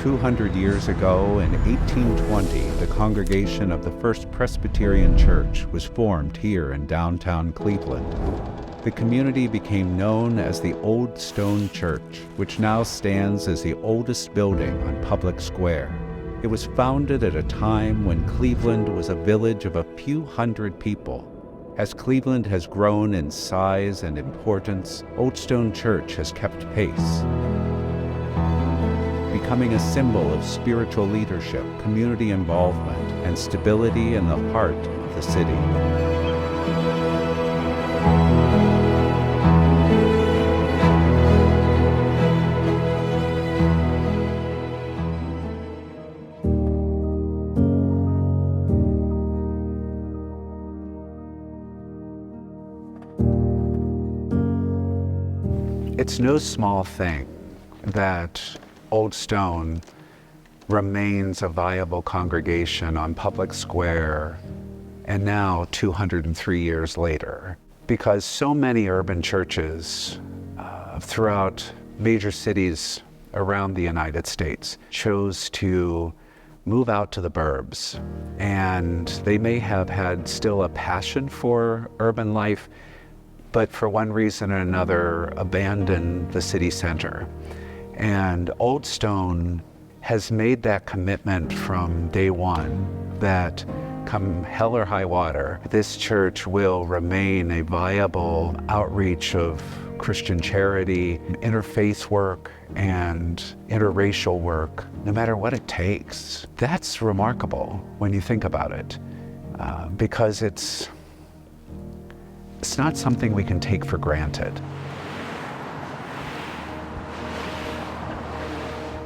200 years ago, in 1820, the congregation of the First Presbyterian Church was formed here in downtown Cleveland. The community became known as the Old Stone Church, which now stands as the oldest building on Public Square. It was founded at a time when Cleveland was a village of a few hundred people. As Cleveland has grown in size and importance, Old Stone Church has kept pace, becoming a symbol of spiritual leadership, community involvement, and stability in the heart of the city. It's no small thing that Old Stone remains a viable congregation on Public Square, and now 203 years later, because so many urban churches throughout major cities around the United States chose to move out to the burbs, and they may have had still a passion for urban life, but for one reason or another abandoned the city center. And Old Stone has made that commitment from day one that come hell or high water, this church will remain a viable outreach of Christian charity, interfaith work, and interracial work, no matter what it takes. That's remarkable when you think about it, because it's not something we can take for granted.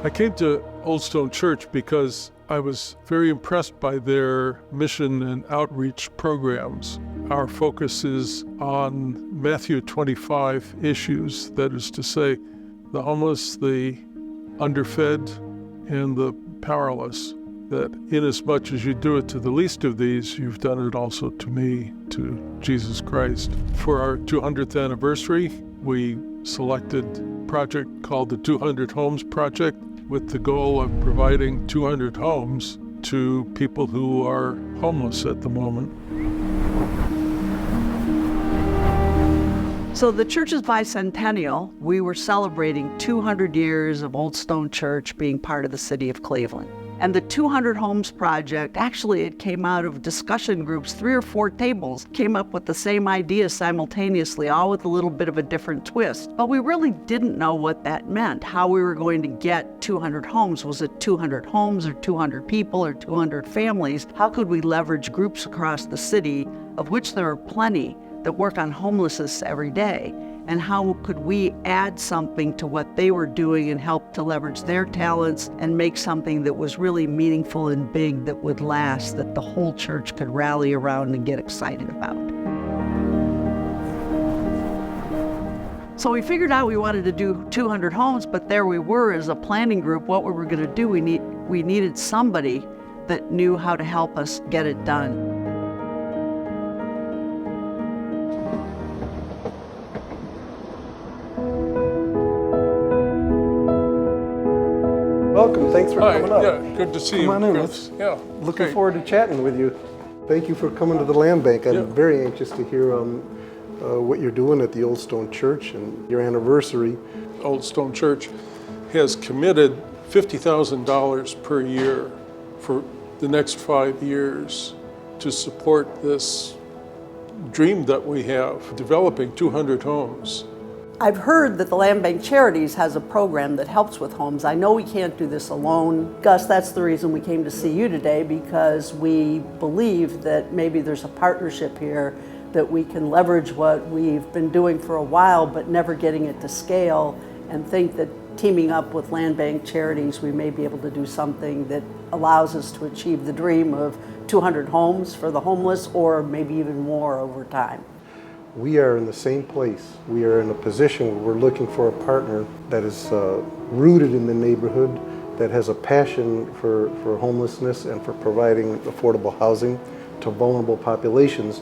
I came to Old Stone Church because I was very impressed by their mission and outreach programs. Our focus is on Matthew 25 issues, that is to say, the homeless, the underfed, and the powerless. That inasmuch as you do it to the least of these, you've done it also to me, to Jesus Christ. For our 200th anniversary, we selected a project called the 200 Homes Project, with the goal of providing 200 homes to people who are homeless at the moment. So the church's bicentennial, we were celebrating 200 years of Old Stone Church being part of the city of Cleveland. And the 200 Homes Project, actually it came out of discussion groups, 3 or 4 tables, came up with the same idea simultaneously, all with a little bit of a different twist. But we really didn't know what that meant, how we were going to get 200 homes. Was it 200 homes or 200 people or 200 families? How could we leverage groups across the city, of which there are plenty, that work on homelessness every day? And how could we add something to what they were doing and help to leverage their talents and make something that was really meaningful and big, that would last, that the whole church could rally around and get excited about? So we figured out we wanted to do 200 homes, but there we were as a planning group, what we were going to do. We needed somebody that knew how to help us get it done. Welcome, thanks for coming up. Yeah, good to see you. Come on in, looking forward to chatting with you. Thank you for coming to the Land Bank. I'm very anxious to hear what you're doing at the Old Stone Church and your anniversary. Old Stone Church has committed $50,000 per year for the next 5 years to support this dream that we have, developing 200 homes. I've heard that the Land Bank Charities has a program that helps with homes. I know we can't do this alone. Gus, that's the reason we came to see you today, because we believe that maybe there's a partnership here that we can leverage what we've been doing for a while but never getting it to scale, and think that teaming up with Land Bank Charities, we may be able to do something that allows us to achieve the dream of 200 homes for the homeless, or maybe even more over time. We are in the same place. We are in a position where we're looking for a partner that is rooted in the neighborhood, that has a passion for homelessness and for providing affordable housing to vulnerable populations.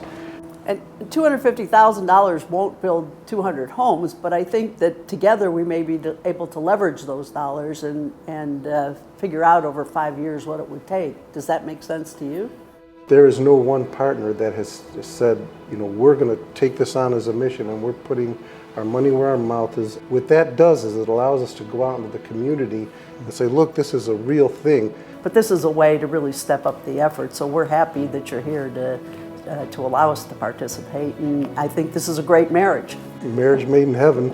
And $250,000 won't build 200 homes, but I think that together we may be able to leverage those dollars and figure out over 5 years what it would take. Does that make sense to you? There is no one partner that has said, we're going to take this on as a mission and we're putting our money where our mouth is. What that does is it allows us to go out into the community and say, look, this is a real thing. But this is a way to really step up the effort, so we're happy that you're here to allow us to participate, and I think this is a great marriage. Marriage made in heaven.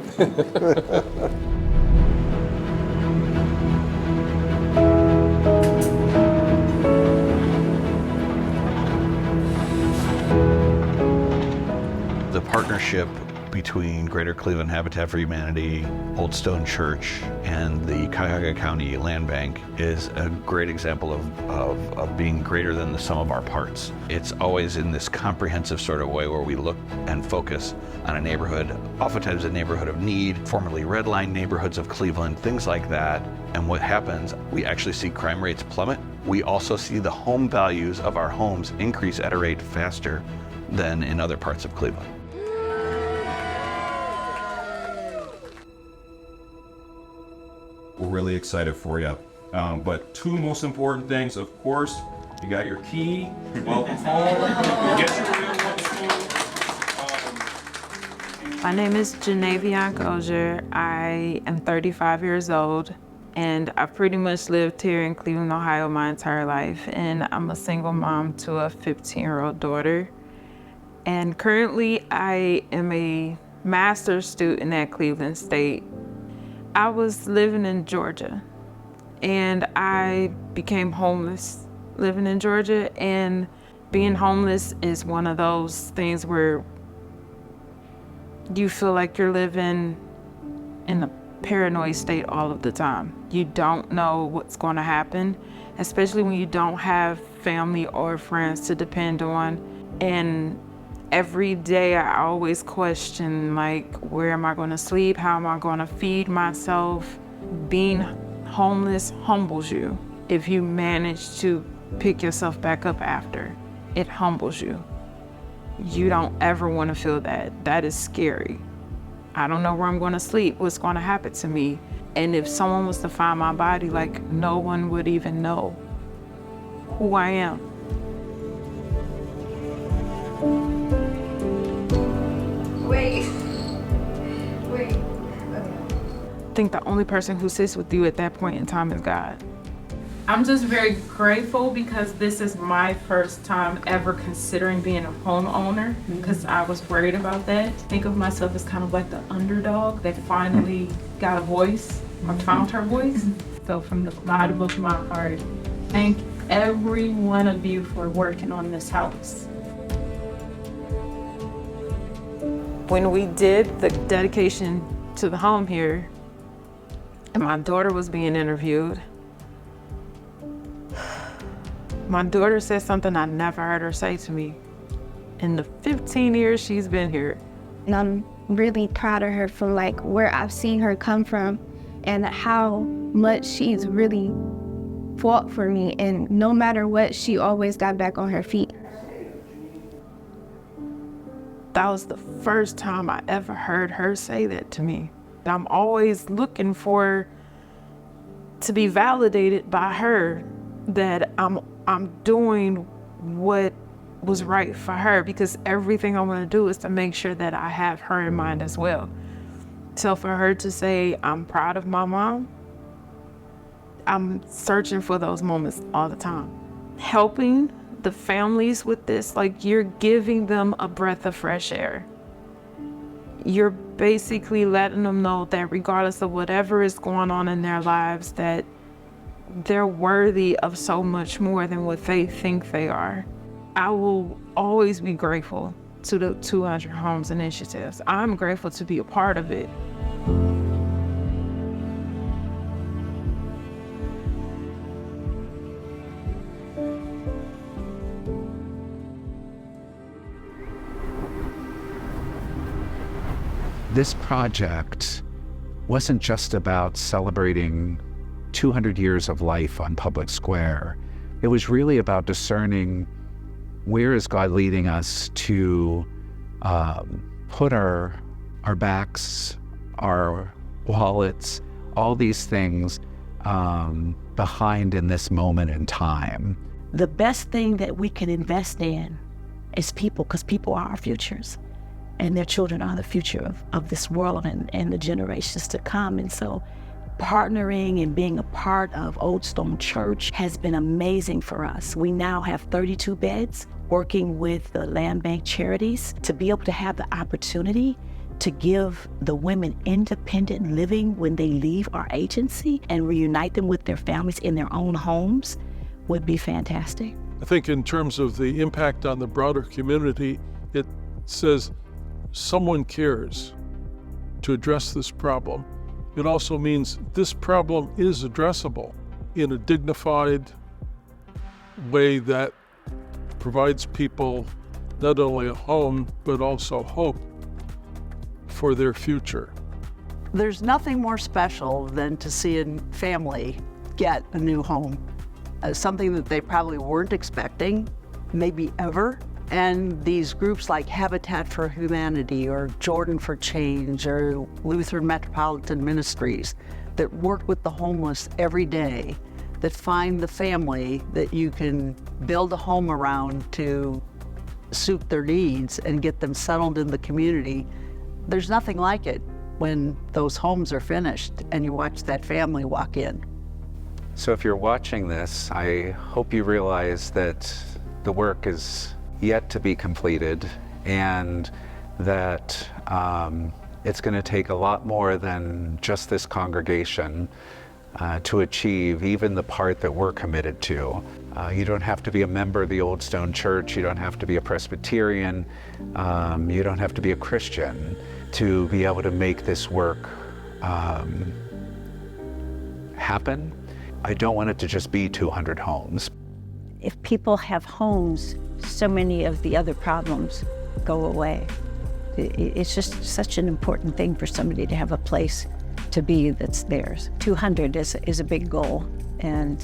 The partnership between Greater Cleveland Habitat for Humanity, Old Stone Church, and the Cuyahoga County Land Bank is a great example of being greater than the sum of our parts. It's always in this comprehensive sort of way where we look and focus on a neighborhood, oftentimes a neighborhood of need, formerly red line neighborhoods of Cleveland, things like that. And what happens, we actually see crime rates plummet. We also see the home values of our homes increase at a rate faster than in other parts of Cleveland. We're really excited for you. But two most important things, of course, you got your key, welcome home, get your real one. My name is Janavion Gozier. I am 35 years old, and I've pretty much lived here in Cleveland, Ohio my entire life, and I'm a single mom to a 15-year-old daughter. And currently, I am a master's student at Cleveland State. I was living in Georgia, and I became homeless living in Georgia, and being homeless is one of those things where you feel like you're living in a paranoid state all of the time. You don't know what's going to happen, especially when you don't have family or friends to depend on. And every day I always question, like, where am I going to sleep? How am I going to feed myself? Being homeless humbles you. If you manage to pick yourself back up after, it humbles you. You don't ever want to feel that. That is scary. I don't know where I'm going to sleep, what's going to happen to me. And if someone was to find my body, like, no one would even know who I am. Wait. I think the only person who sits with you at that point in time is God. I'm just very grateful because this is my first time ever considering being a homeowner, because I was worried about that. Think of myself as kind of like the underdog that finally got a voice or found her voice. So from the bottom of my heart, thank every one of you for working on this house. When we did the dedication to the home here, and my daughter was being interviewed, my daughter said something I never heard her say to me in the 15 years she's been here. And I'm really proud of her from like where I've seen her come from and how much she's really fought for me. And no matter what, she always got back on her feet. That was the first time I ever heard her say that to me. I'm always looking to be validated by her that I'm doing what was right for her, because everything I want to do is to make sure that I have her in mind as well. So for her to say, I'm proud of my mom, I'm searching for those moments all the time. Helping the families with this, like, you're giving them a breath of fresh air. You're basically letting them know that regardless of whatever is going on in their lives, that they're worthy of so much more than what they think they are. I will always be grateful to the 200 Homes initiatives. I'm grateful to be a part of it. This project wasn't just about celebrating 200 years of life on Public Square. It was really about discerning, where is God leading us to put our backs, our wallets, all these things behind in this moment in time. The best thing that we can invest in is people, because people are our futures, and their children are the future of this world and the generations to come. And so partnering and being a part of Old Stone Church has been amazing for us. We now have 32 beds working with the Land Bank Charities to be able to have the opportunity to give the women independent living when they leave our agency and reunite them with their families in their own homes would be fantastic. I think in terms of the impact on the broader community, it says someone cares to address this problem. It also means this problem is addressable in a dignified way that provides people not only a home, but also hope for their future. There's nothing more special than to see a family get a new home, something that they probably weren't expecting, maybe ever. And these groups like Habitat for Humanity or Jordan for Change or Lutheran Metropolitan Ministries that work with the homeless every day, that find the family that you can build a home around to suit their needs and get them settled in the community. There's nothing like it when those homes are finished and you watch that family walk in. So if you're watching this, I hope you realize that the work is yet to be completed, and that it's going to take a lot more than just this congregation to achieve even the part that we're committed to. You don't have to be a member of the Old Stone Church, you don't have to be a Presbyterian, you don't have to be a Christian to be able to make this work happen. I don't want it to just be 200 homes. If people have homes, so many of the other problems go away. It's just such an important thing for somebody to have a place to be that's theirs. 200 is a big goal, and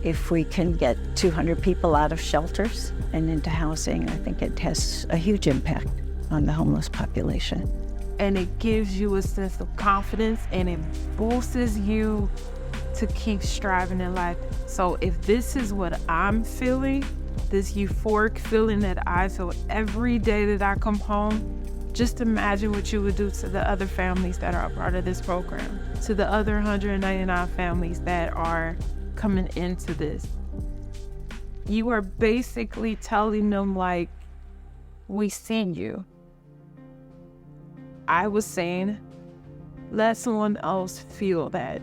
if we can get 200 people out of shelters and into housing, I think it has a huge impact on the homeless population. And it gives you a sense of confidence, and it boosts you to keep striving in life. So if this is what I'm feeling, this euphoric feeling that I feel every day that I come home, just imagine what you would do to the other families that are a part of this program, to the other 199 families that are coming into this. You are basically telling them, like, we seen you. I was saying, let someone else feel that